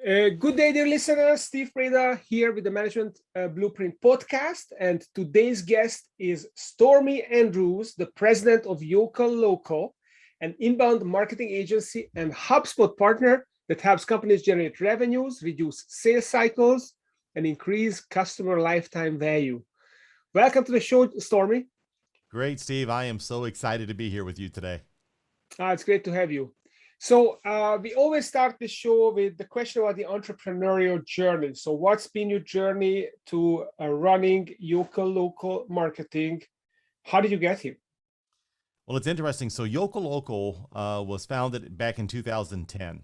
Good day, dear listeners. Steve Preda here with the Management Blueprint podcast. And today's guest is Stormie Andrews, the president of Yokel Local, an inbound marketing agency and HubSpot partner that helps companies generate revenues, reduce sales cycles, and increase customer lifetime value. Welcome to the show, Stormie. Great, Steve. I am so excited to be here with you today. It's great to have you. So we always start the show with the question about the entrepreneurial journey. So what's been your journey to running Yokel Local marketing? How did you get here? Well, it's interesting. So Yokel Local was founded back in 2010.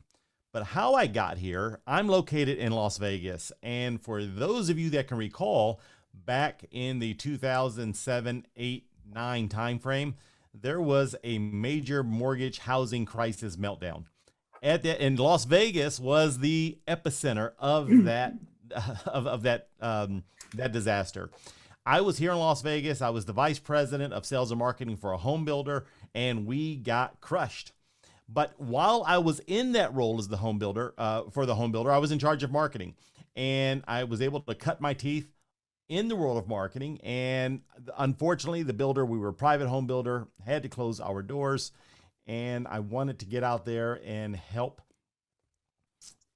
But how I got here, I'm located in Las Vegas. And for those of you that can recall, back in the 2007, 8, 9 timeframe, there was a major mortgage housing crisis meltdown. And Las Vegas was the epicenter of that that disaster. I was here in Las Vegas. I was the vice president of sales and marketing for a home builder, and we got crushed. But while I was in that role as the home builder, I was in charge of marketing, and I was able to cut my teeth in the world of marketing. And unfortunately, we were a private home builder, had to close our doors. And I wanted to get out there and help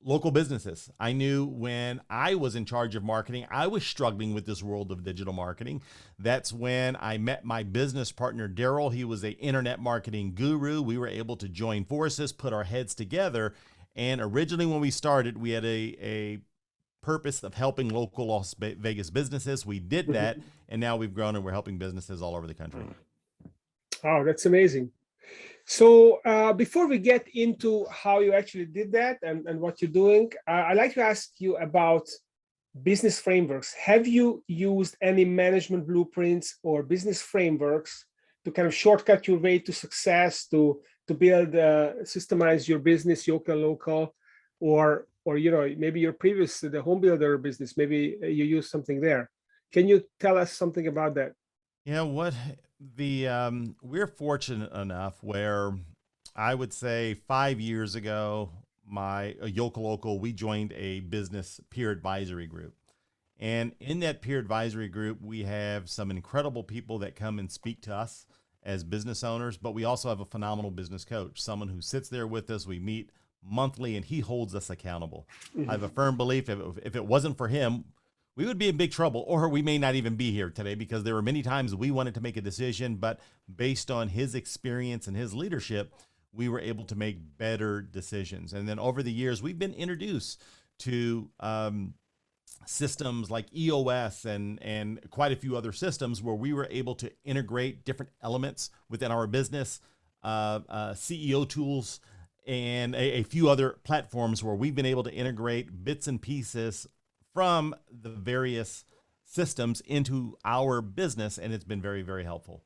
local businesses. I knew when I was in charge of marketing, I was struggling with this world of digital marketing. That's when I met my business partner, Daryl. He was an internet marketing guru. We were able to join forces, put our heads together. And originally when we started, we had a purpose of helping local Las Vegas businesses. We did that, and now we've grown and we're helping businesses all over the country. Oh, that's amazing. So before we get into how you actually did that and what you're doing, I'd like to ask you about business frameworks. Have you used any management blueprints or business frameworks to kind of shortcut your way to success, to build, systemize your business, Yokel Local, or maybe your previous, the home builder business, maybe you use something there. Can you tell us something about that? Yeah, we're fortunate enough where I would say 5 years ago, Yokel Local, we joined a business peer advisory group. And in that peer advisory group, we have some incredible people that come and speak to us as business owners, but we also have a phenomenal business coach, someone who sits there with us. We meet monthly, and he holds us accountable. I have a firm belief if it wasn't for him, we would be in big trouble, or we may not even be here today, because there were many times we wanted to make a decision, but based on his experience and his leadership, we were able to make better decisions. And then over the years, we've been introduced to systems like EOS and quite a few other systems where we were able to integrate different elements within our business, CEO tools, and a few other platforms where we've been able to integrate bits and pieces from the various systems into our business, and it's been very, very helpful.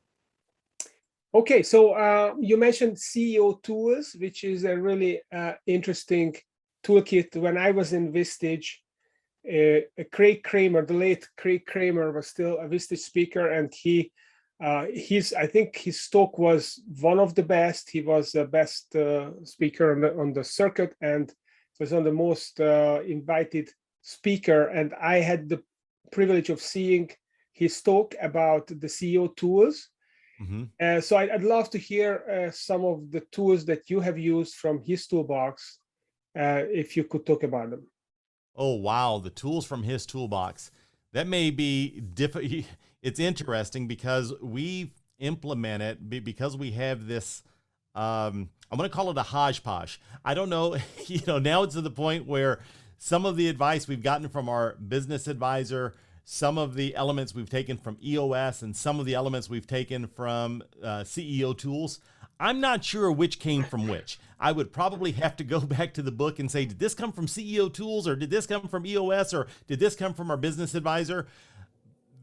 Okay, so you mentioned CEO tools, which is a really interesting toolkit. When I was in Vistage, Craig Kramer, the late Craig Kramer, was still a Vistage speaker, and I think his talk was one of the best. He was the best speaker on the circuit, and was on the most invited speaker. And I had the privilege of seeing his talk about the CEO tools. So I'd love to hear some of the tools that you have used from his toolbox, if you could talk about them. Oh, wow. The tools from his toolbox. That may be difficult. It's interesting because we've implemented, because we have this, I'm going to call it a hodgepodge. I don't know, now it's to the point where some of the advice we've gotten from our business advisor, some of the elements we've taken from EOS, and some of the elements we've taken from CEO tools. I'm not sure which came from which. I would probably have to go back to the book and say, did this come from CEO tools, or did this come from EOS, or did this come from our business advisor?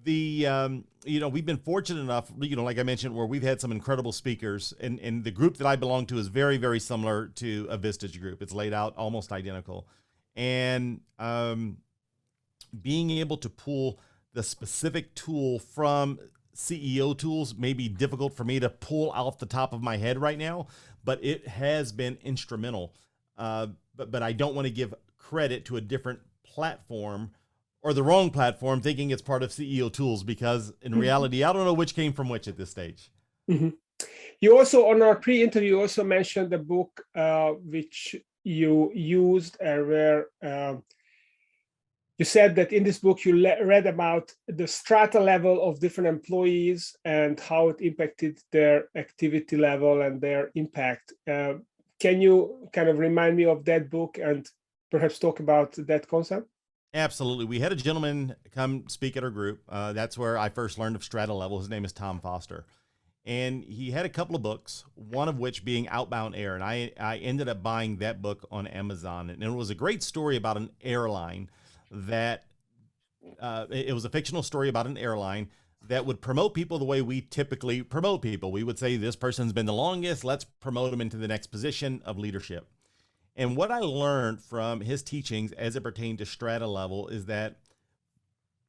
We've been fortunate enough, like I mentioned, where we've had some incredible speakers, and the group that I belong to is very, very similar to a Vistage group. It's laid out almost identical. And being able to pull the specific tool from CEO tools may be difficult for me to pull off the top of my head right now, but it has been instrumental. But I don't want to give credit to a different platform or the wrong platform, thinking it's part of CEO tools, because in reality, I don't know which came from which at this stage. Mm-hmm. You also, on our pre-interview, you also mentioned the book which you used, where you said that in this book you read about the strata level of different employees and how it impacted their activity level and their impact. Can you kind of remind me of that book and perhaps talk about that concept? Absolutely. We had a gentleman come speak at our group. That's where I first learned of strata level. His name is Tom Foster. And he had a couple of books, one of which being Outbound Air. And I ended up buying that book on Amazon. And it was a great story about an airline that it was a fictional story about an airline that would promote people the way we typically promote people. We would say, this person's been the longest, let's promote them into the next position of leadership. And what I learned from his teachings as it pertained to strata level is that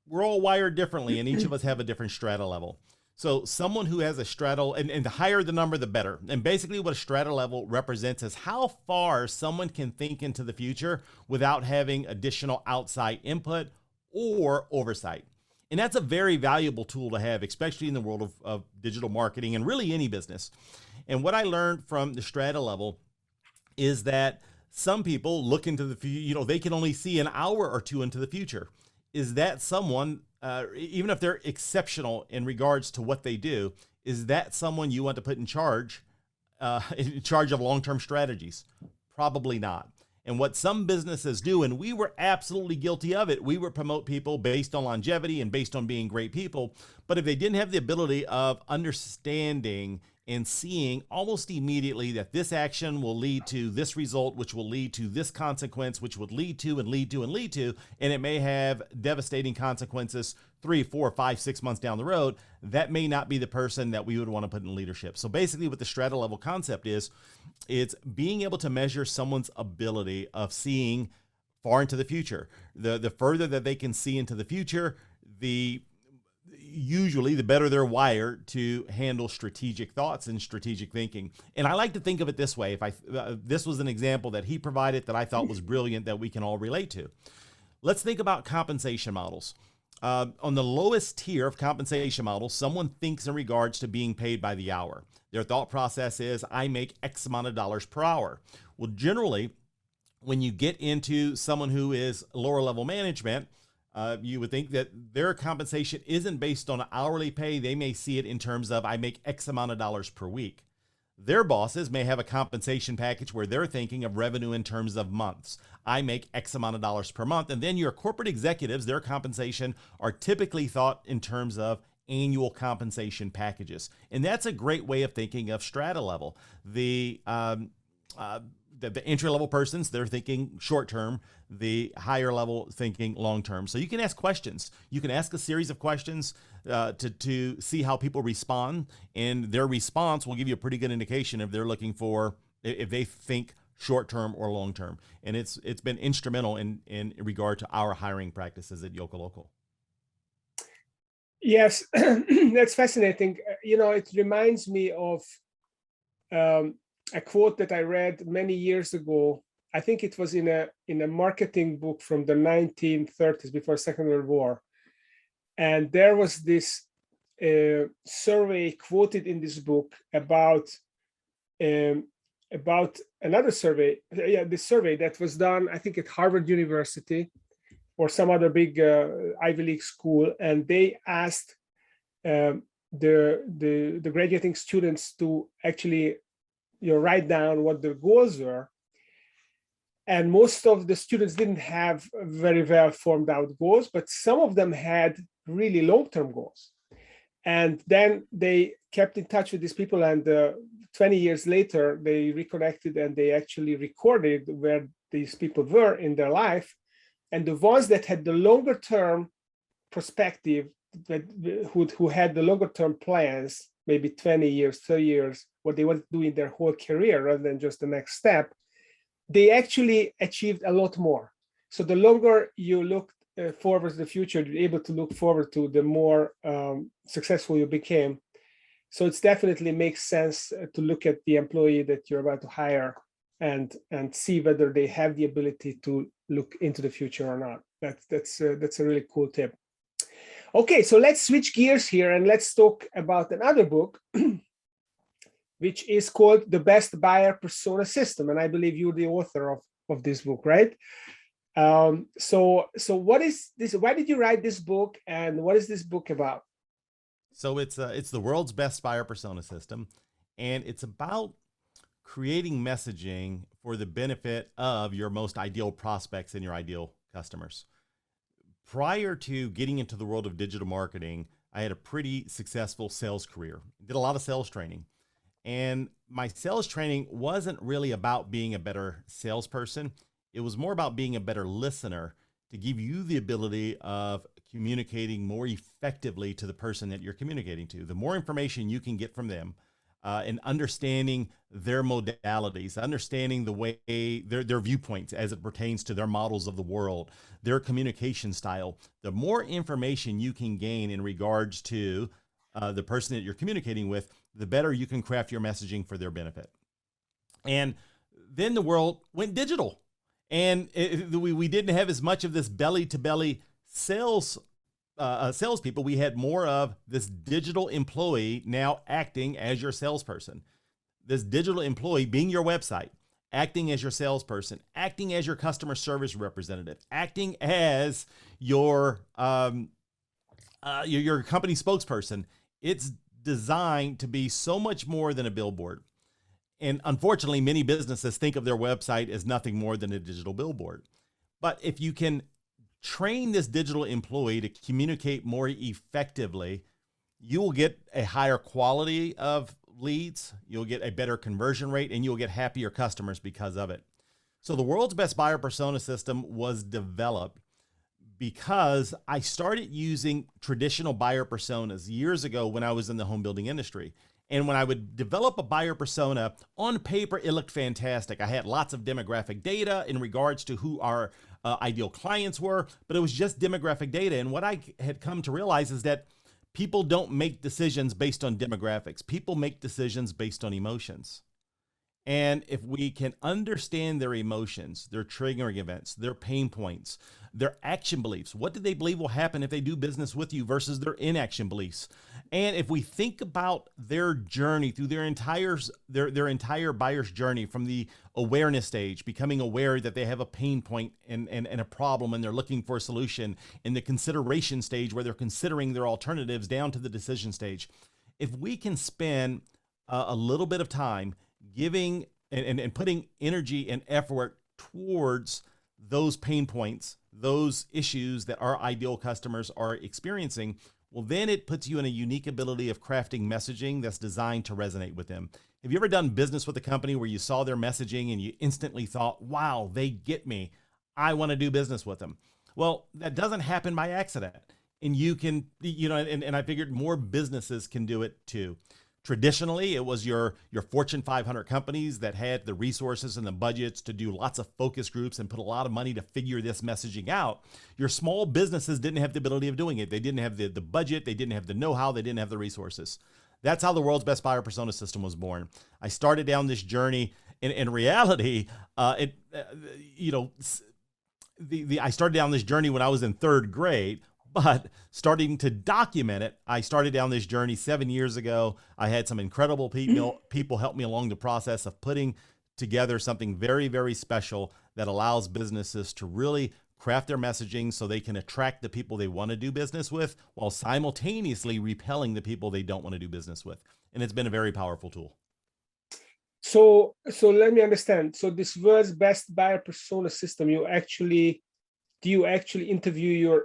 we're all wired differently, and each of us have a different strata level. So someone who has a strata, and the higher the number, the better. And basically what a strata level represents is how far someone can think into the future without having additional outside input or oversight. And that's a very valuable tool to have, especially in the world of digital marketing and really any business. And what I learned from the strata level is that some people look into the future, they can only see an hour or two into the future. Is that someone, even if they're exceptional in regards to what they do, is that someone you want to put in charge of long-term strategies? Probably not. And what some businesses do, and we were absolutely guilty of it, we would promote people based on longevity and based on being great people. But if they didn't have the ability of understanding and seeing almost immediately that this action will lead to this result, which will lead to this consequence, which would lead to and lead to and lead to, and it may have devastating consequences 3, 4, 5, 6 months down the road, that may not be the person that we would want to put in leadership. So basically what the strata level concept is, it's being able to measure someone's ability of seeing far into the future. The further that they can see into the future, usually the better they're wired to handle strategic thoughts and strategic thinking. And I like to think of it this way. This was an example that he provided that I thought was brilliant that we can all relate to. Let's think about compensation models. On the lowest tier of compensation models, someone thinks in regards to being paid by the hour. Their thought process is, I make X amount of dollars per hour. Well, generally, when you get into someone who is lower level management, you would think that their compensation isn't based on hourly pay. They may see it in terms of, I make X amount of dollars per week. Their bosses may have a compensation package where they're thinking of revenue in terms of months. I make X amount of dollars per month. And then your corporate executives, their compensation are typically thought in terms of annual compensation packages. And that's a great way of thinking of strata level. The entry level persons, they're thinking short term, the higher level thinking long term. So you can ask questions. You can ask a series of questions to see how people respond, and their response will give you a pretty good indication if they're looking for, if they think short term or long term. And it's been instrumental in regard to our hiring practices at Yokel Local. Yes, that's fascinating. It reminds me of a quote that I read many years ago. I think it was in a marketing book from the 1930s, before Second World War. And there was this survey quoted in this book about another survey. This survey that was done, I think, at Harvard University or some other big Ivy League school, and they asked the graduating students to actually write down what their goals were. And most of the students didn't have very well formed out goals, but some of them had really long-term goals. And then they kept in touch with these people, and 20 years later, they reconnected and they actually recorded where these people were in their life. And the ones that had the longer term perspective, who had the longer term plans, maybe 20 years, 30 years, what they want to do in their whole career rather than just the next step, they actually achieved a lot more. So the longer you look forward to the future, you're able to look forward to, the more successful you became. So it definitely makes sense to look at the employee that you're about to hire and see whether they have the ability to look into the future or not. That's a really cool tip. Okay, so let's switch gears here and let's talk about another book, which is called The Best Buyer Persona System. And I believe you're the author of this book, right? So what is this? Why did you write this book, and what is this book about? So it's the world's best buyer persona system, and it's about creating messaging for the benefit of your most ideal prospects and your ideal customers. Prior to getting into the world of digital marketing, I had a pretty successful sales career, did a lot of sales training. And my sales training wasn't really about being a better salesperson. It was more about being a better listener to give you the ability of communicating more effectively to the person that you're communicating to. The more information you can get from them, and understanding their modalities, understanding the way their viewpoints as it pertains to their models of the world, their communication style, the more information you can gain in regards to the person that you're communicating with, the better you can craft your messaging for their benefit. And then the world went digital, and we didn't have as much of this belly-to-belly salespeople. We had more of this digital employee now acting as your salesperson. This digital employee being your website, acting as your salesperson, acting as your customer service representative, acting as your company spokesperson. It's designed to be so much more than a billboard. And unfortunately, many businesses think of their website as nothing more than a digital billboard. But if you can train this digital employee to communicate more effectively, you will get a higher quality of leads, you'll get a better conversion rate, and you'll get happier customers because of it. So the world's best buyer persona system was developed because I started using traditional buyer personas years ago when I was in the home building industry. And when I would develop a buyer persona, on paper, it looked fantastic. I had lots of demographic data in regards to who our ideal clients were, but it was just demographic data. And what I had come to realize is that people don't make decisions based on demographics. People make decisions based on emotions. And if we can understand their emotions, their triggering events, their pain points, their action beliefs, what do they believe will happen if they do business with you versus their inaction beliefs? And if we think about their journey through their entire buyer's journey, from the awareness stage, becoming aware that they have a pain point and a problem and they're looking for a solution, in the consideration stage where they're considering their alternatives, down to the decision stage. If we can spend a little bit of time giving and putting energy and effort towards those pain points, those issues that our ideal customers are experiencing, well, then it puts you in a unique ability of crafting messaging that's designed to resonate with them. Have you ever done business with a company where you saw their messaging and you instantly thought, wow, they get me, I want to do business with them? Well, that doesn't happen by accident. And you can, and I figured more businesses can do it too. Traditionally, it was your Fortune 500 companies that had the resources and the budgets to do lots of focus groups and put a lot of money to figure this messaging out. Your small businesses didn't have the ability of doing it. They didn't have the budget. They didn't have the know-how. They didn't have the resources. That's how the world's best buyer persona system was born. I started down this journey. In reality, I started down this journey when I was in third grade. But starting to document it, I started down this journey 7 years ago. I had some incredible people help me along the process of putting together something very, very special that allows businesses to really craft their messaging so they can attract the people they want to do business with, while simultaneously repelling the people they don't want to do business with. And it's been a very powerful tool. So let me understand. So this world's best buyer persona system, do you actually interview your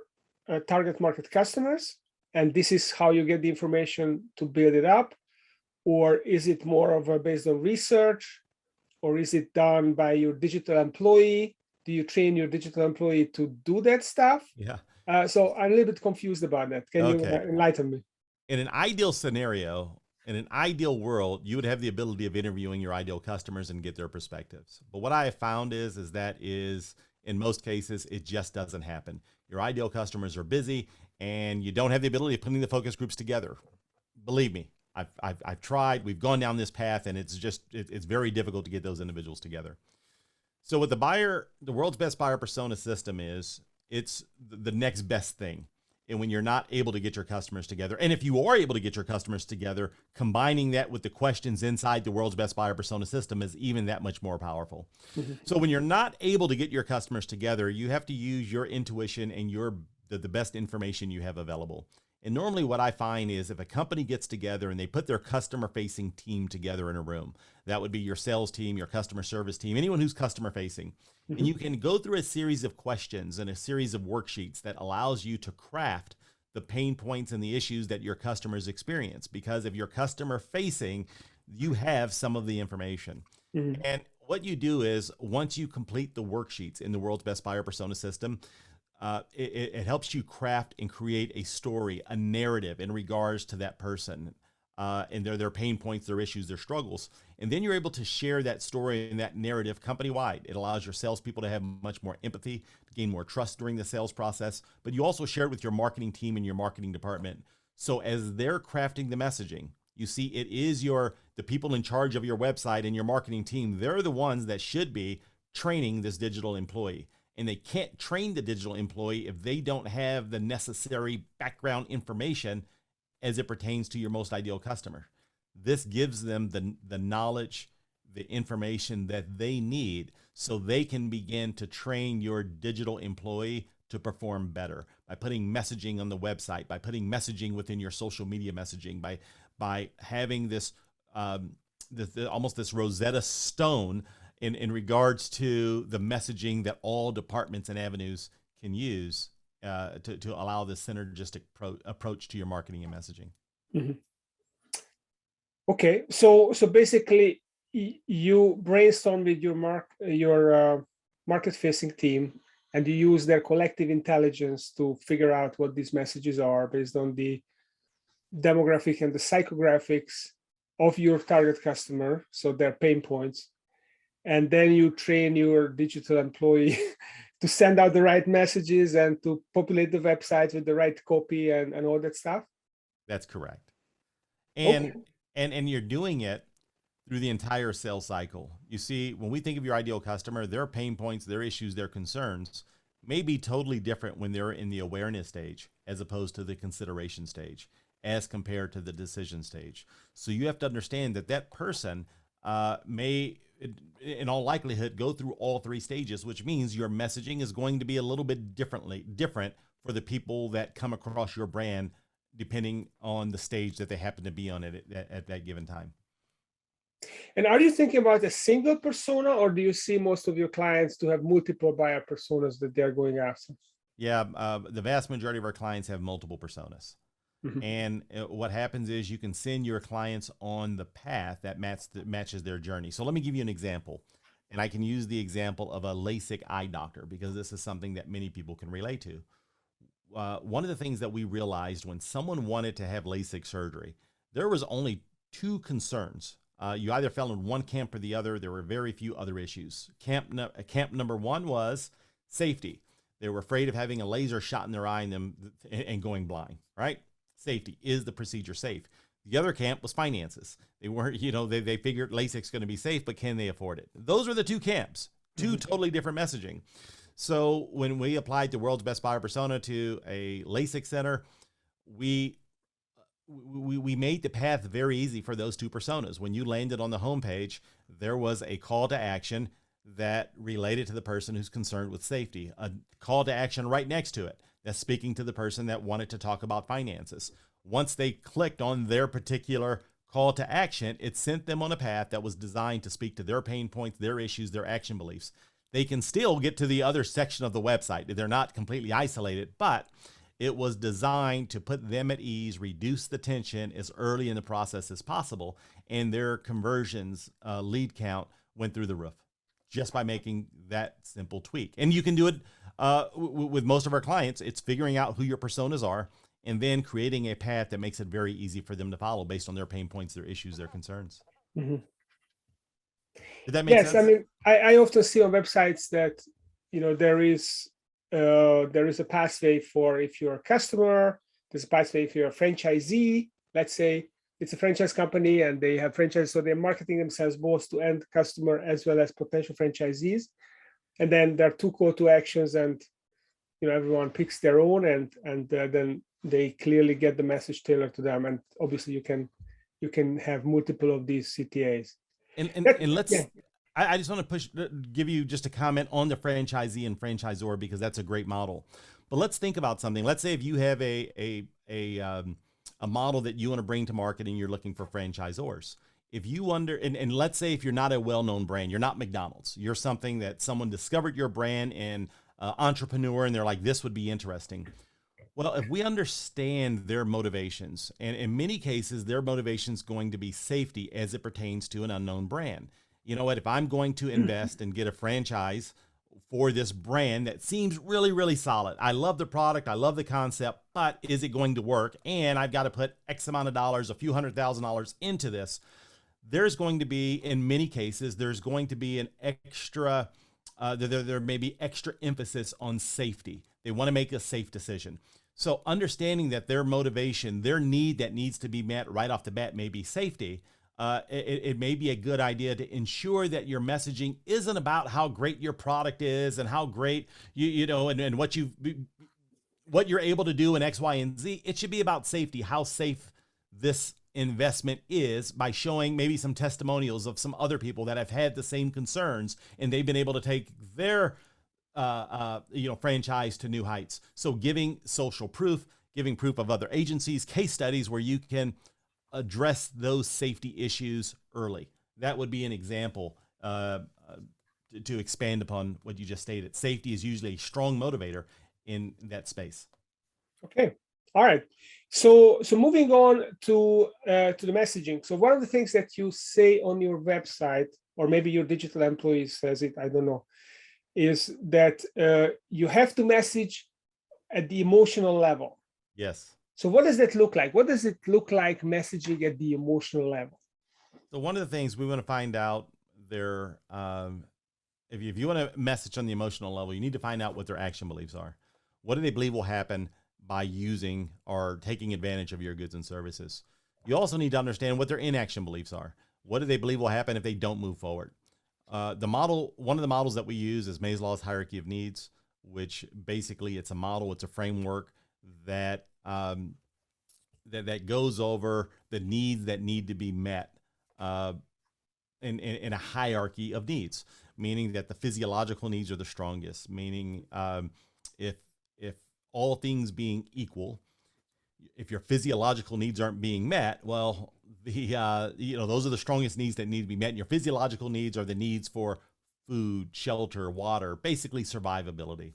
target market customers, and this is how you get the information to build it up? Or is it more of a based on research, or is it done by your digital employee? Do you train your digital employee to do that stuff? Yeah. So I'm a little bit confused about that. Can you enlighten me? In an ideal scenario, in an ideal world, you would have the ability of interviewing your ideal customers and get their perspectives. But what I have found is in most cases, it just doesn't happen. Your ideal customers are busy and you don't have the ability of putting the focus groups together. Believe me, I've tried, we've gone down this path, and it's very difficult to get those individuals together. So what the world's best buyer persona system is, it's the next best thing. And when you're not able to get your customers together, and if you are able to get your customers together, combining that with the questions inside the world's best buyer persona system is even that much more powerful. So when you're not able to get your customers together, you have to use your intuition and the best information you have available. And normally what I find is if a company gets together and they put their customer facing team together in a room, that would be your sales team, your customer service team, anyone who's customer facing. And you can go through a series of questions and a series of worksheets that allows you to craft the pain points and the issues that your customers experience. Because if you're customer facing, you have some of the information. And what you do is once you complete the worksheets in the world's best buyer persona system, it helps you craft and create a story, a narrative in regards to that person and their pain points, their issues, their struggles. And then you're able to share that story and that narrative company-wide. It allows your salespeople to have much more empathy, to gain more trust during the sales process, but you also share it with your marketing team and your marketing department. So as they're crafting the messaging, you see it is the people in charge of your website and your marketing team, they're the ones that should be training this digital employee. And they can't train the digital employee if they don't have the necessary background information as it pertains to your most ideal customer. This gives them the knowledge, the information that they need so they can begin to train your digital employee to perform better by putting messaging on the website, by putting messaging within your social media messaging, by having this almost this Rosetta Stone in regards to the messaging that all departments and avenues can use to allow this synergistic approach to your marketing and messaging. Okay, so basically, you brainstorm with your market-facing team, and you use their collective intelligence to figure out what these messages are based on the demographic and the psychographics of your target customer, so their pain points. And then you train your digital employee to send out the right messages and to populate the website with the right copy and all that stuff. That's correct. And Okay. and you're doing it through the entire sales cycle. You see, when we think of your ideal customer, their pain points, their issues, their concerns may be totally different when they're in the awareness stage as opposed to the consideration stage as compared to the decision stage. So you have to understand that person may, in all likelihood, go through all three stages, which means your messaging is going to be a little bit different for the people that come across your brand, depending on the stage that they happen to be on at that given time. And are you thinking about a single persona, or do you see most of your clients to have multiple buyer personas that they're going after? Yeah, the vast majority of our clients have multiple personas. And what happens is you can send your clients on the path that matches their journey. So let me give you an example. And I can use the example of a LASIK eye doctor because this is something that many people can relate to. One of the things that we realized when someone wanted to have LASIK surgery, there was only two concerns. You either fell in one camp or the other. There were very few other issues. Camp number one was safety. They were afraid of having a laser shot in their eye and going blind, right? Safety. Is the procedure safe? The other camp was finances. They weren't, they figured LASIK's going to be safe, but can they afford it? Those were the two camps, two totally different messaging. So when we applied the world's best buyer persona to a LASIK center, we made the path very easy for those two personas. When you landed on the homepage, there was a call to action that related to the person who's concerned with safety, a call to action right next to it that's speaking to the person that wanted to talk about finances. Once they clicked on their particular call to action, it sent them on a path that was designed to speak to their pain points, their issues, their action beliefs. They can still get to the other section of the website. They're not completely isolated, but it was designed to put them at ease, reduce the tension as early in the process as possible, and their conversions lead count went through the roof just by making that simple tweak. And you can do it with most of our clients. It's figuring out who your personas are and then creating a path that makes it very easy for them to follow based on their pain points, their issues, their concerns. Did that make sense? Yes, I mean, I often see on websites that, there is a pathway for if you're a customer, there's a pathway if you're a franchisee, let's say, it's a franchise company and they have franchise, so they're marketing themselves both to end customer as well as potential franchisees. And then there are two call to actions, and everyone picks their own, and then they clearly get the message tailored to them. And obviously you can have multiple of these CTAs. And let's, yeah. I just want to give you just a comment on the franchisee and franchisor, because that's a great model. But let's think about something. Let's say if you have a model that you want to bring to market and you're looking for franchisors. If you and let's say if you're not a well-known brand, you're not McDonald's, you're something that someone discovered your brand and entrepreneur, and they're like, this would be interesting. Well, if we understand their motivations, and in many cases, their motivation is going to be safety as it pertains to an unknown brand. You know what? If I'm going to invest and get a franchise for this brand that seems really, really solid, I love the product, I love the concept, but is it going to work? And I've got to put X amount of dollars, a few $100,000 into this. There's going to be, in many cases, there's going to be an extra, there may be extra emphasis on safety. They want to make a safe decision. So understanding that their motivation, their need that needs to be met right off the bat may be safety. It may be a good idea to ensure that your messaging isn't about how great your product is and how great and what you're able to do in X, Y, and Z. It should be about safety, how safe this investment is, by showing maybe some testimonials of some other people that have had the same concerns and they've been able to take their franchise to new heights. So giving social proof, giving proof of other agencies, case studies where you can address those safety issues early. That would be an example to expand upon what you just stated. Safety is usually a strong motivator in that space. Okay. All right. So moving on to the messaging. So one of the things that you say on your website, or maybe your digital employee says it, I don't know, is that you have to message at the emotional level. Yes. So what does that look like? What does it look like messaging at the emotional level? So one of the things we want to find out there, if you want to message on the emotional level, you need to find out what their action beliefs are. What do they believe will happen by using or taking advantage of your goods and services? You also need to understand what their inaction beliefs are. What do they believe will happen if they don't move forward? One of the models that we use is Maslow's hierarchy of needs, which basically it's a model, it's a framework that that goes over the needs that need to be met in a hierarchy of needs, meaning that the physiological needs are the strongest, meaning if all things being equal, if your physiological needs aren't being met, well, those are the strongest needs that need to be met. And your physiological needs are the needs for food, shelter, water, basically survivability.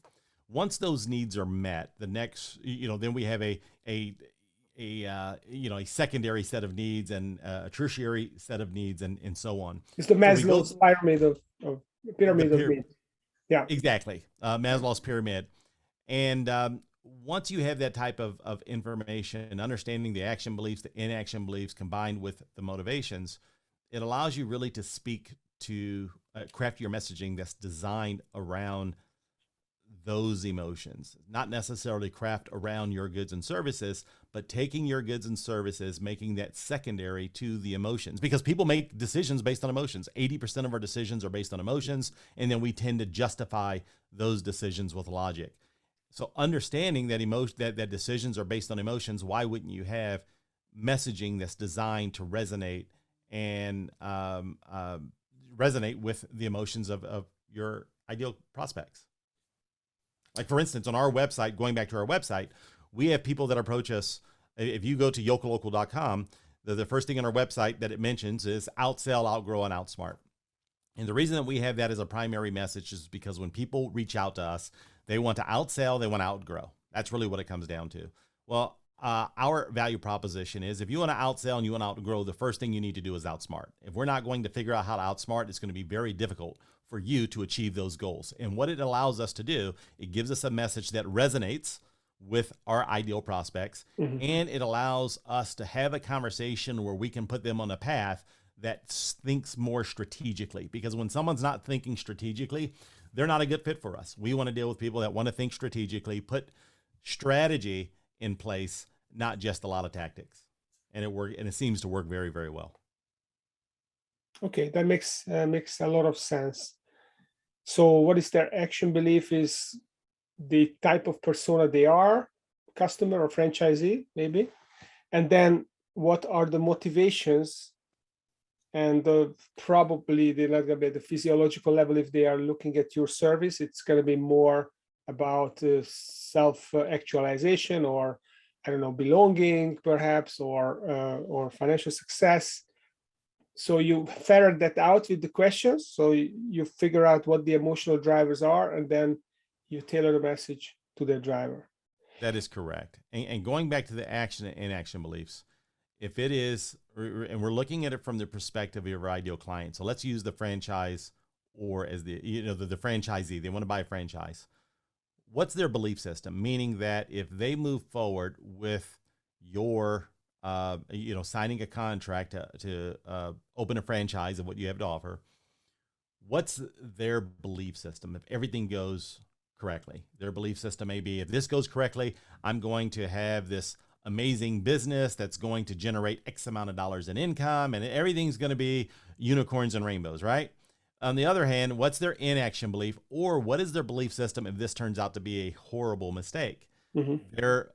Once those needs are met, the next, then we have a secondary set of needs and a tertiary set of needs and so on. It's the Maslow's pyramid of needs. Yeah, exactly. Maslow's pyramid. And once you have that type of information and understanding the action beliefs, the inaction beliefs combined with the motivations, it allows you really to speak to craft your messaging that's designed around those emotions, not necessarily craft around your goods and services, but taking your goods and services, making that secondary to the emotions, because people make decisions based on emotions. 80% of our decisions are based on emotions. And then we tend to justify those decisions with logic. So understanding that that decisions are based on emotions, why wouldn't you have messaging that's designed to resonate and resonate with the emotions of your ideal prospects? Like, for instance, on our website, going back to our website, we have people that approach us. If you go to yokellocal.com, the first thing on our website that it mentions is outsell, outgrow, and outsmart. And the reason that we have that as a primary message is because when people reach out to us, they want to outsell, they want to outgrow. That's really what it comes down to. Well, our value proposition is if you want to outsell and you want to outgrow, the first thing you need to do is outsmart. If we're not going to figure out how to outsmart, it's going to be very difficult for you to achieve those goals. And what it allows us to do, it gives us a message that resonates with our ideal prospects. Mm-hmm. And it allows us to have a conversation where we can put them on a path that thinks more strategically. Because when someone's not thinking strategically, they're not a good fit for us. We want to deal with people that want to think strategically, put strategy in place, not just a lot of tactics. and it seems to work very, very well. Okay, that makes a lot of sense. So what is their action belief is the type of persona they are, customer or franchisee, maybe. And then what are the motivations and probably they're not going to be at the physiological level. If they are looking at your service, it's going to be more about self-actualization, or I don't know, belonging perhaps, or financial success. So you ferret that out with the questions. So you figure out what the emotional drivers are, and then you tailor the message to the driver. That is correct. And going back to the action and inaction beliefs, if it is, and we're looking at it from the perspective of your ideal client. So let's use the franchise, or as the franchisee, they want to buy a franchise. What's their belief system? Meaning that if they move forward with your, signing a contract to open a franchise of what you have to offer, what's their belief system? If everything goes correctly, their belief system may be, if this goes correctly, I'm going to have this amazing business that's going to generate X amount of dollars in income, and everything's going to be unicorns and rainbows, right? On the other hand, what's their inaction belief, or what is their belief system if this turns out to be a horrible mistake? Their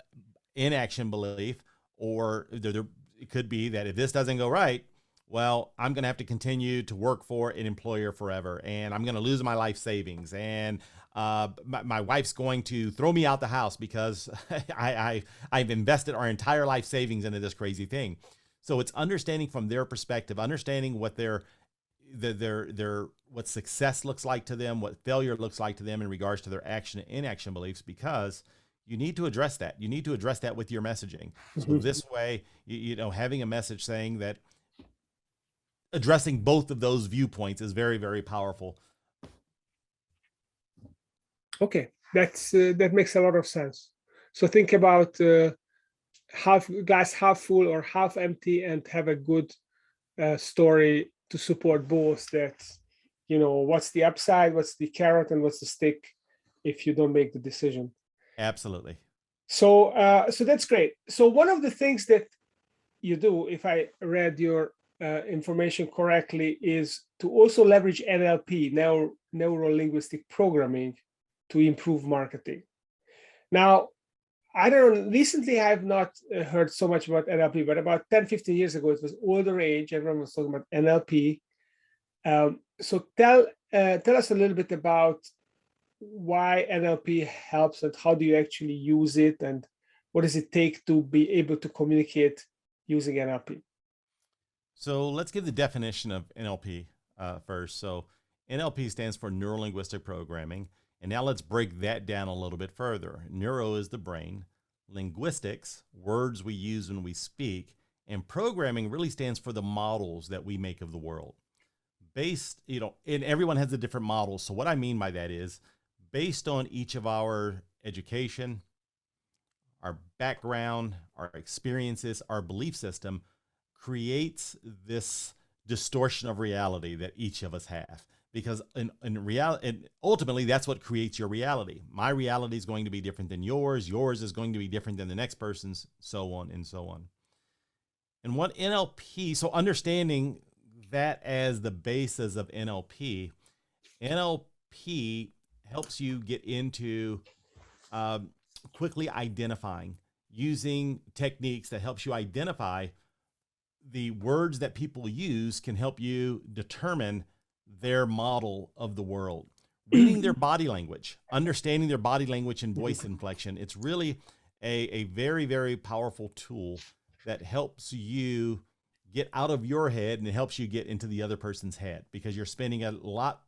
inaction belief, or it could be that if this doesn't go right, well, I'm going to have to continue to work for an employer forever, and I'm going to lose my life savings, and my wife's going to throw me out the house because I've invested our entire life savings into this crazy thing. So it's understanding from their perspective, understanding what what success looks like to them, what failure looks like to them in regards to their action and inaction beliefs, because you need to address that. You need to address that with your messaging. So this way, having a message saying that, addressing both of those viewpoints is very, very powerful. Okay, that makes a lot of sense. So think about glass half full or half empty, and have a good story to support both. That, what's the upside, what's the carrot, and what's the stick if you don't make the decision. Absolutely. So that's great. So one of the things that you do, if I read your information correctly, is to also leverage NLP, neuro-linguistic programming, to improve marketing. Now, I don't know, recently I have not heard so much about NLP, but about 10, 15 years ago, it was all the rage. Everyone was talking about NLP. So tell us a little bit about why NLP helps, and how do you actually use it, and what does it take to be able to communicate using NLP? So let's give the definition of NLP first. So NLP stands for neuro-linguistic programming. And now let's break that down a little bit further. Neuro is the brain, linguistics, words we use when we speak, and programming really stands for the models that we make of the world. And everyone has a different model. So what I mean by that is, based on each of our education, our background, our experiences, our belief system creates this distortion of reality that each of us have. Because in reality, and ultimately, that's what creates your reality. My reality is going to be different than yours. Yours is going to be different than the next person's, so on and so on. And what NLP, so understanding that as the basis of NLP helps you get into quickly identifying, using techniques that helps you identify the words that people use, can help you determine their model of the world. Reading their body language, understanding their body language and voice inflection. It's really a very, very powerful tool that helps you get out of your head, and it helps you get into the other person's head, because you're spending a lot.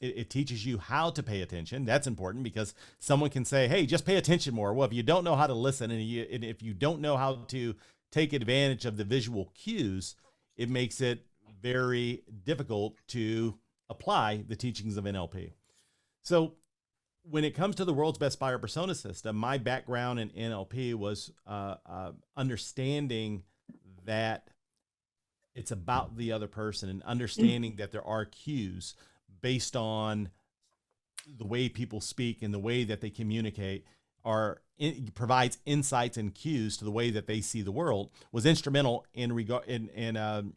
It teaches you how to pay attention. That's important, because someone can say, hey, just pay attention more. Well, if you don't know how to listen, and if you don't know how to take advantage of the visual cues, it makes it very difficult to apply the teachings of NLP. So when it comes to the world's best buyer persona system, my background in NLP was understanding that it's about the other person, and understanding that there are cues based on the way people speak and the way that they communicate. provides insights and cues to the way that they see the world, was instrumental in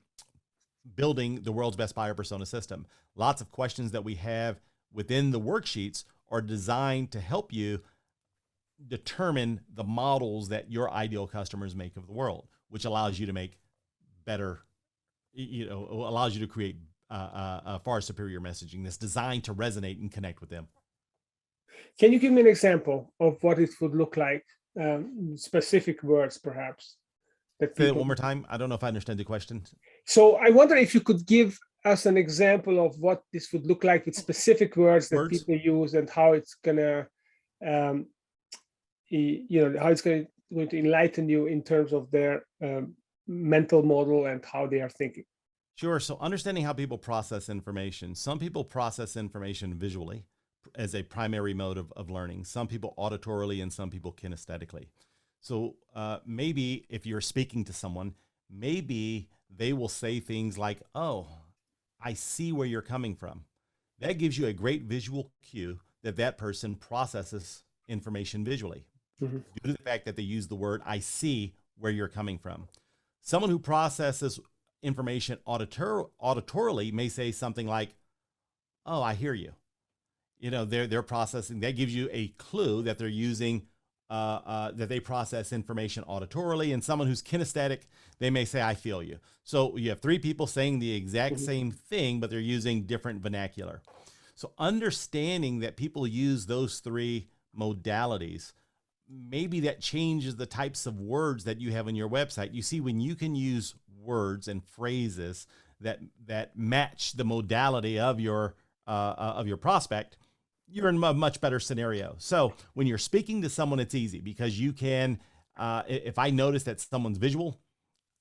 building the world's best buyer persona system. Lots of questions that we have within the worksheets are designed to help you determine the models that your ideal customers make of the world, which allows you to make better, allows you to create a far superior messaging that's designed to resonate and connect with them. Can you give me an example of what it would look like? Specific words, perhaps. Say it one more time. I don't know if I understand the question. So I wonder if you could give us an example of what this would look like with specific words that people use, and how it's gonna, how it's going to enlighten you in terms of their mental model and how they are thinking. Sure. So understanding how people process information. Some people process information visually as a primary mode of learning. Some people auditorily, and some people kinesthetically. So maybe if you're speaking to someone, maybe they will say things like, "Oh, I see where you're coming from." That gives you a great visual cue that that person processes information visually, due to the fact that they use the word "I see where you're coming from." Someone who processes information auditorily may say something like, "Oh, I hear you." They're processing. That gives you a clue that they're using, that they process information auditorily. And someone who's kinesthetic, they may say, "I feel you." So you have three people saying the exact same thing, but they're using different vernacular. So understanding that people use those three modalities, maybe that changes the types of words that you have on your website. You see, when you can use words and phrases that match the modality of your prospect, you're in a much better scenario. So when you're speaking to someone, it's easy because you can, if I notice that someone's visual,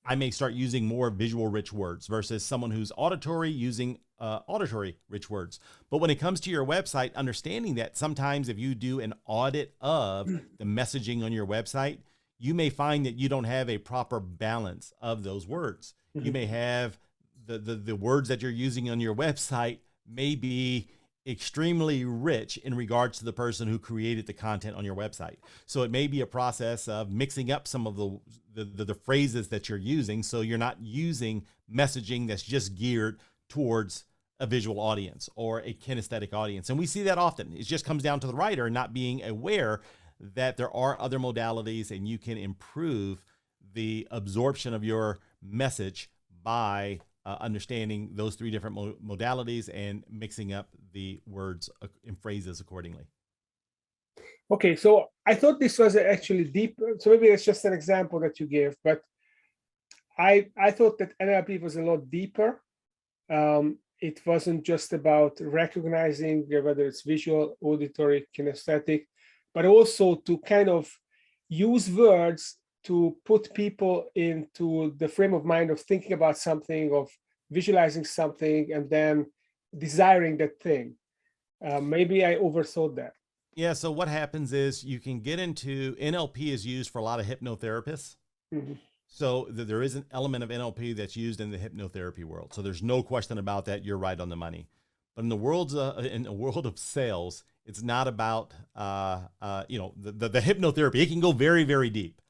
I may start using more visual rich words versus someone who's auditory using auditory rich words. But when it comes to your website, understanding that sometimes if you do an audit of the messaging on your website, you may find that you don't have a proper balance of those words. You may have the words that you're using on your website may be extremely rich in regards to the person who created the content on your website. So it may be a process of mixing up some of the phrases that you're using, so you're not using messaging that's just geared towards a visual audience or a kinesthetic audience. And we see that often. It just comes down to the writer not being aware that there are other modalities, and you can improve the absorption of your message by understanding those three different modalities and mixing up the words and phrases accordingly. Okay, so I thought this was actually deep. So maybe it's just an example that you gave, but I thought that NLP was a lot deeper. It wasn't just about recognizing whether it's visual, auditory, kinesthetic, but also to kind of use words to put people into the frame of mind of thinking about something, of visualizing something, and then desiring that thing. Maybe I overthought that. Yeah, so what happens is you can get into, NLP is used for a lot of hypnotherapists. So there is an element of NLP that's used in the hypnotherapy world. So there's no question about that. You're right on the money. But in the world of sales, it's not about, the hypnotherapy. It can go very, very deep.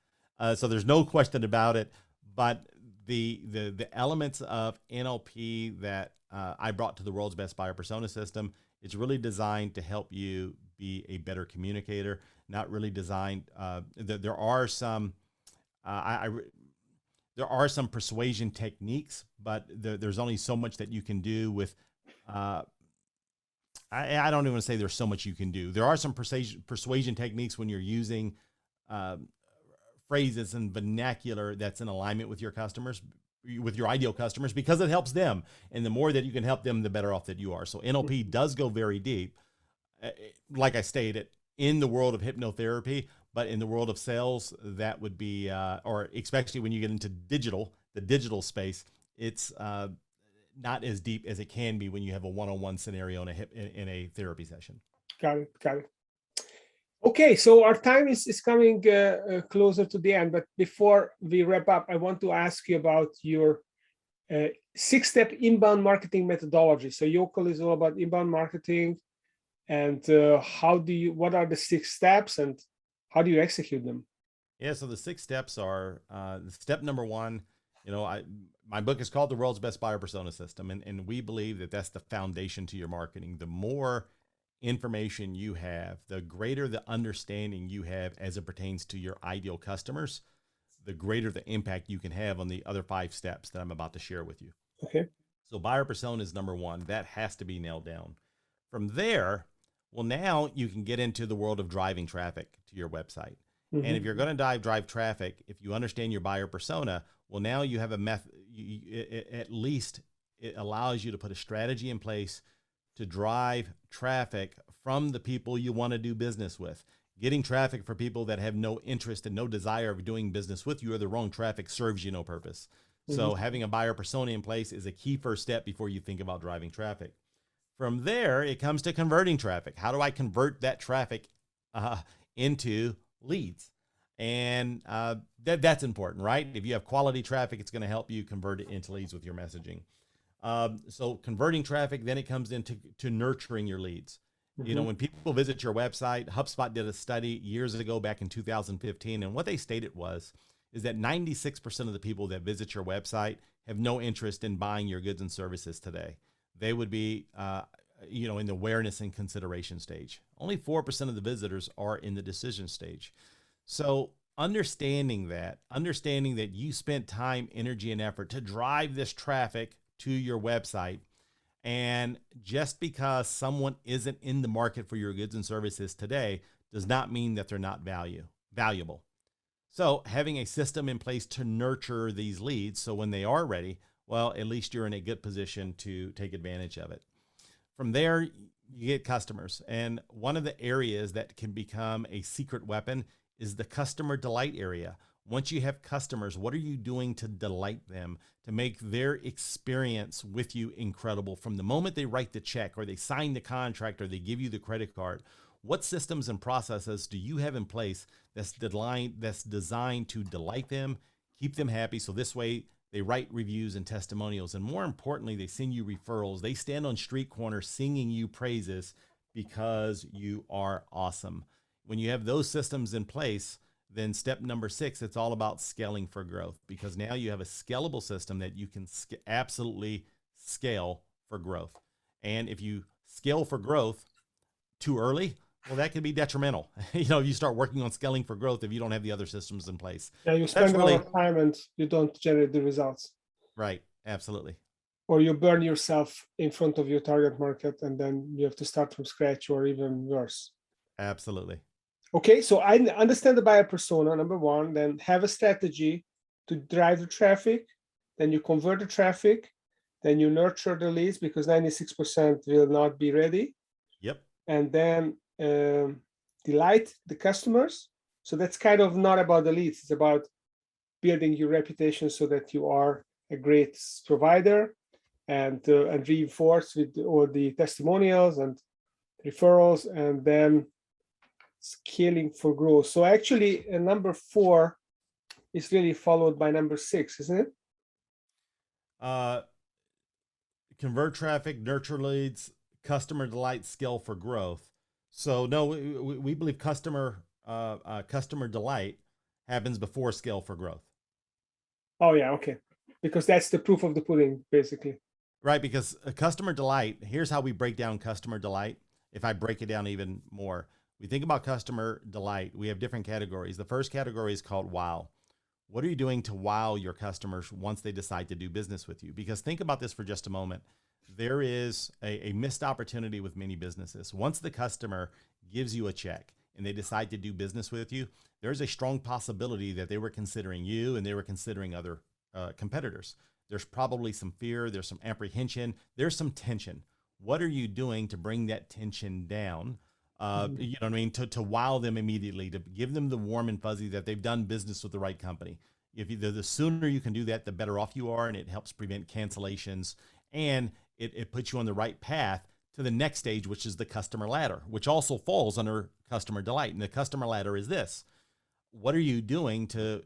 So there's no question about it. But the elements of NLP that I brought to the world's best buyer persona system, it's really designed to help you be a better communicator, not really designed. There are some, there are some persuasion techniques, but there's only so much that you can do with, I don't even want to say there's so much you can do. There are some persuasion techniques when you're using phrases and vernacular that's in alignment with your customers, with your ideal customers, because it helps them. And the more that you can help them, the better off that you are. So NLP does go very deep, like I stated, in the world of hypnotherapy, but in the world of sales, that would be, or especially when you get into the digital space, it's not as deep as it can be when you have a one-on-one scenario in a therapy session. Got it. Okay, so our time is coming closer to the end, but before we wrap up, I want to ask you about your 6-step inbound marketing methodology. So Yokel is all about inbound marketing, and what are the 6 steps, and how do you execute them? Yeah, so the 6 steps are step number one. My book is called The World's Best Buyer Persona System, and we believe that that's the foundation to your marketing. The more information you have, the greater the understanding you have as it pertains to your ideal customers, the greater the impact you can have on the other 5 steps that I'm about to share with you. Okay. So buyer persona is number one. That has to be nailed down. From there, well, now you can get into the world of driving traffic to your website. And if you're going to drive traffic, if you understand your buyer persona, well, now you have a method. At least it allows you to put a strategy in place to drive traffic from the people you want to do business with. Getting traffic for people that have no interest and no desire of doing business with you, or the wrong traffic, serves you no purpose. So having a buyer persona in place is a key first step before you think about driving traffic. From there, it comes to converting traffic. How do I convert that traffic into leads? And that's important, right? If you have quality traffic, it's going to help you convert it into leads with your messaging. So converting traffic, then it comes into nurturing your leads. When people visit your website, HubSpot did a study years ago, back in 2015, and what they stated is that 96% of the people that visit your website have no interest in buying your goods and services today. They would be, in the awareness and consideration stage. Only 4% of the visitors are in the decision stage. So understanding that you spent time, energy, and effort to drive this traffic to your website, and just because someone isn't in the market for your goods and services today does not mean that they're not valuable. So having a system in place to nurture these leads, so when they are ready, well, at least you're in a good position to take advantage of it. From there, you get customers. And one of the areas that can become a secret weapon is the customer delight area. Once you have customers, what are you doing to delight them, to make their experience with you incredible? From the moment they write the check, or they sign the contract, or they give you the credit card, what systems and processes do you have in place that's designed to delight them, keep them happy, so this way they write reviews and testimonials, and more importantly, they send you referrals. They stand on street corners singing you praises because you are awesome. When you have those systems in place, then step number 6, it's all about scaling for growth, because now you have a scalable system that you can absolutely scale for growth. And if you scale for growth too early, well, that could be detrimental. You start working on scaling for growth if you don't have the other systems in place. Yeah, you spend a lot of time and you don't generate the results. Right, absolutely. Or you burn yourself in front of your target market, and then you have to start from scratch, or even worse. Absolutely. Okay, so I understand the buyer persona, number one, then have a strategy to drive the traffic, then you convert the traffic, then you nurture the leads, because 96% will not be ready. Yep. And then delight the customers. So that's kind of not about the leads, it's about building your reputation so that you are a great provider, and reinforce with all the testimonials and referrals, and then scaling for growth. So actually, number 4 is really followed by number 6, isn't it? Convert traffic, nurture leads, customer delight, scale for growth. So no, we believe customer delight happens before scale for growth. Oh yeah, okay. Because that's the proof of the pudding, basically. Right, because a customer delight, here's how we break down customer delight. If I break it down even more, we think about customer delight, we have different categories. The first category is called wow. What are you doing to wow your customers once they decide to do business with you? Because think about this for just a moment. There is a missed opportunity with many businesses. Once the customer gives you a check and they decide to do business with you, there's a strong possibility that they were considering you and they were considering other competitors. There's probably some fear, there's some apprehension, there's some tension. What are you doing to bring that tension down? You know what I mean? To wow them immediately, to give them the warm and fuzzy that they've done business with the right company. The sooner you can do that, the better off you are, and it helps prevent cancellations, and it puts you on the right path to the next stage, which is the customer ladder, which also falls under customer delight. And the customer ladder is this: what are you doing to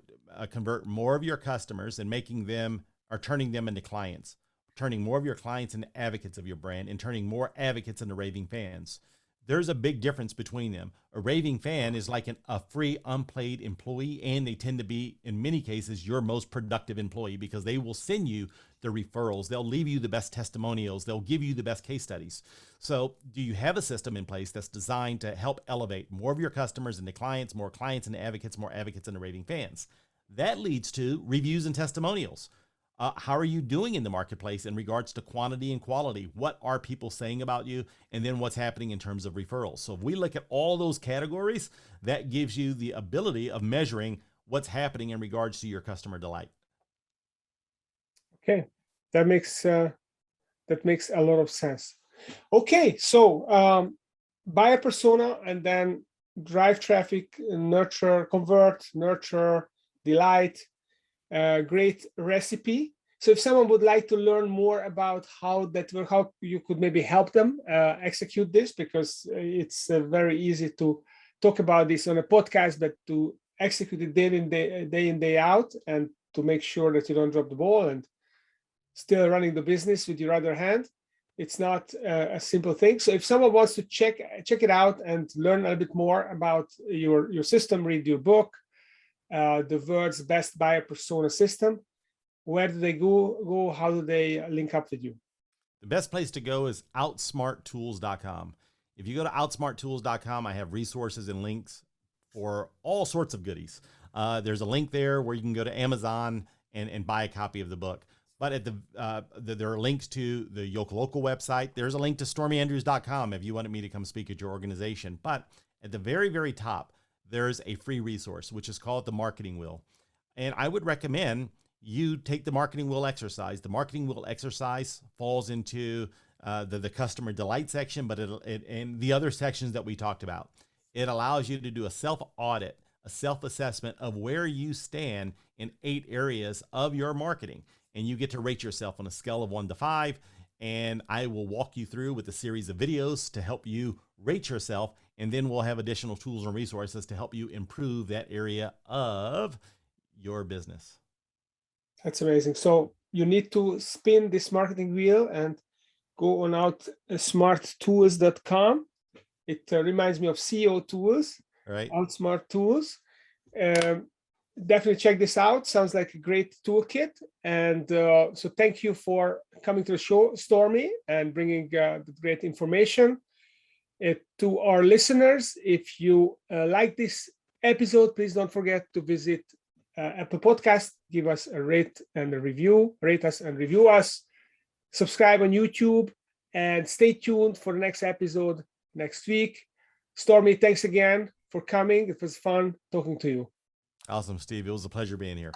convert more of your customers and making them, or turning them into clients, turning more of your clients into advocates of your brand, and turning more advocates into raving fans? there's a big difference between them. A raving fan is like a free unpaid employee, and they tend to be, in many cases, your most productive employee because they will send you the referrals. They'll leave you the best testimonials. They'll give you the best case studies. So do you have a system in place that's designed to help elevate more of your customers into clients, more clients into advocates, more advocates into raving fans? That leads to reviews and testimonials. How are you doing in the marketplace in regards to quantity and quality? What are people saying about you? And then what's happening in terms of referrals? So if we look at all those categories, that gives you the ability of measuring what's happening in regards to your customer delight. Okay, that makes a lot of sense. Okay, so buyer persona and then drive traffic, nurture, convert, nurture, delight. Great recipe. So if someone would like to learn more about how that works, how you could maybe help them execute this, because it's very easy to talk about this on a podcast, but to execute it day in, day out, and to make sure that you don't drop the ball and still running the business with your other hand, it's not a simple thing. So if someone wants to check it out and learn a little bit more about your system, read your book, the world's best buyer persona system, where do they go? How do they link up with you? The best place to go is outsmarttools.com. If you go to outsmarttools.com, I have resources and links for all sorts of goodies. There's a link there where you can go to Amazon and buy a copy of the book. But at there are links to the Yokel Local website. There's a link to StormieAndrews.com if you wanted me to come speak at your organization. But at the very, very top, there's a free resource, which is called the Marketing Wheel. And I would recommend you take the Marketing Wheel exercise. The Marketing Wheel exercise falls into the customer delight section, but and the other sections that we talked about. It allows you to do a self-audit, a self-assessment of where you stand in 8 areas of your marketing. And you get to rate yourself on a scale of 1 to 5. And I will walk you through with a series of videos to help you rate yourself. And then we'll have additional tools and resources to help you improve that area of your business. That's amazing. So you need to spin this marketing wheel and go on outsmarttools.com. It reminds me of CEO tools, right? Outsmart Tools. Definitely check this out. Sounds like a great toolkit. And so thank you for coming to the show, Stormie, and bringing the great information. To our listeners, if you like this episode, please don't forget to visit Apple Podcast, give us a rate and a review, rate us and review us, subscribe on YouTube, and stay tuned for the next episode next week. Stormie, thanks again for coming. It was fun talking to you. Awesome, Steve. It was a pleasure being here.